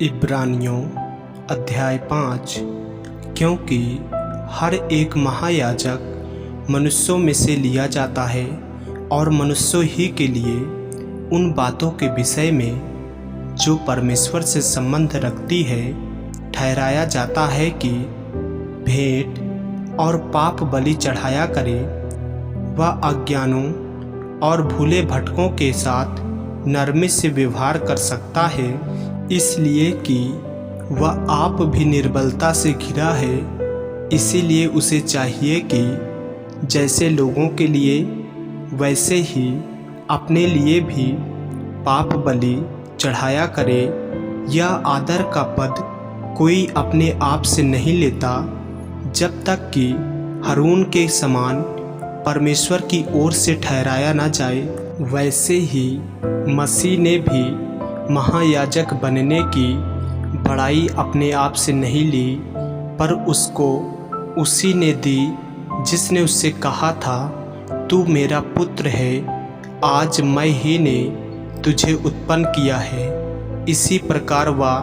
इब्रानियों अध्याय 5। क्योंकि हर एक महायाजक मनुष्यों में से लिया जाता है और मनुष्यों ही के लिए उन बातों के विषय में जो परमेश्वर से संबंध रखती है ठहराया जाता है कि भेंट और पाप बलि चढ़ाया करे। वह अज्ञानों और भूले भटकों के साथ नरमी से व्यवहार कर सकता है, इसलिए कि वह आप भी निर्बलता से घिरा है। इसीलिए उसे चाहिए कि जैसे लोगों के लिए वैसे ही अपने लिए भी पाप बलि चढ़ाया करे। यह आदर का पद कोई अपने आप से नहीं लेता, जब तक कि हारून के समान परमेश्वर की ओर से ठहराया न जाए। वैसे ही मसीह ने भी महायाजक बनने की बड़ाई अपने आप से नहीं ली, पर उसको उसी ने दी जिसने उससे कहा था, तू मेरा पुत्र है, आज मैं ही ने तुझे उत्पन्न किया है। इसी प्रकार वह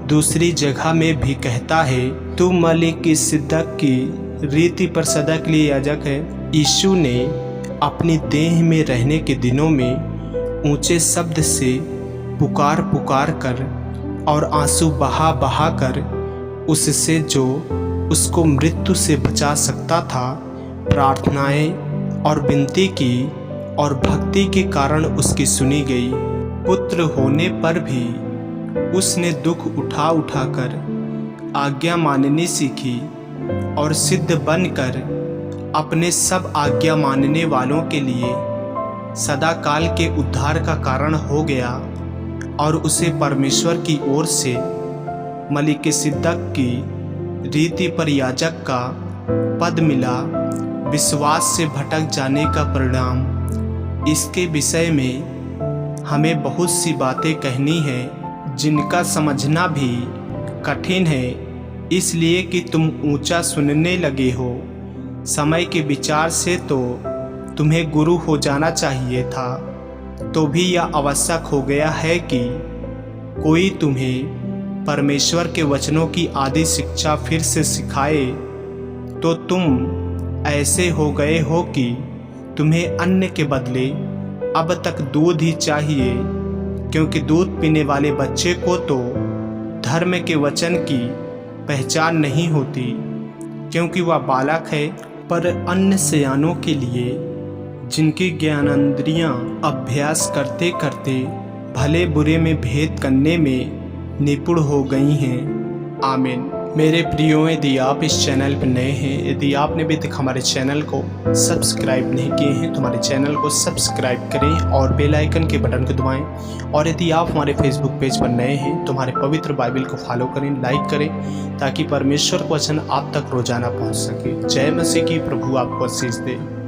दूसरी जगह में भी कहता है, तू मलिकिसिदक की रीति पर सदा के लिए याजक है। यीशु ने अपनी देह में रहने के दिनों में ऊंचे शब्द से पुकार पुकार कर और आंसू बहा बहा कर उससे जो उसको मृत्यु से बचा सकता था प्रार्थनाएं और विनती की, और भक्ति के कारण उसकी सुनी गई। पुत्र होने पर भी उसने दुख उठा उठाकर आज्ञा माननी सीखी और सिद्ध बनकर अपने सब आज्ञा मानने वालों के लिए सदा काल के उद्धार का कारण हो गया। और उसे परमेश्वर की ओर से मलिकिसिदक की रीति पर याजक का पद मिला, विश्वास से भटक जाने का परिणाम। इसके विषय में हमें बहुत सी बातें कहनी है जिनका समझना भी कठिन है, इसलिए कि तुम ऊंचा सुनने लगे हो। समय के विचार से तो तुम्हें गुरु हो जाना चाहिए था, तो भी यह आवश्यक हो गया है कि कोई तुम्हें परमेश्वर के वचनों की आदि शिक्षा फिर से सिखाए। तो तुम ऐसे हो गए हो कि तुम्हें अन्न के बदले अब तक दूध ही चाहिए, क्योंकि दूध पीने वाले बच्चे को तो धर्म के वचन की पहचान नहीं होती, क्योंकि वह बालक है। पर अन्य सयानों के लिए, जिनकी ज्ञानेंद्रियां अभ्यास करते करते भले बुरे में भेद करने में निपुण हो गई हैं। आमीन। मेरे प्रियो, यदि आप इस चैनल पर नए हैं, यदि आपने अभी तक हमारे चैनल को सब्सक्राइब नहीं किए हैं, तो हमारे चैनल को सब्सक्राइब करें और बेल आइकन के बटन को दबाएं। और यदि आप हमारे फेसबुक पेज पर नए हैं, तो हमारे पवित्र बाइबल को फॉलो करें, लाइक करें, ताकि परमेश्वर का वचन आप तक रोजाना पहुंच सके। जय मसीह की। प्रभु आपको आशीष दे।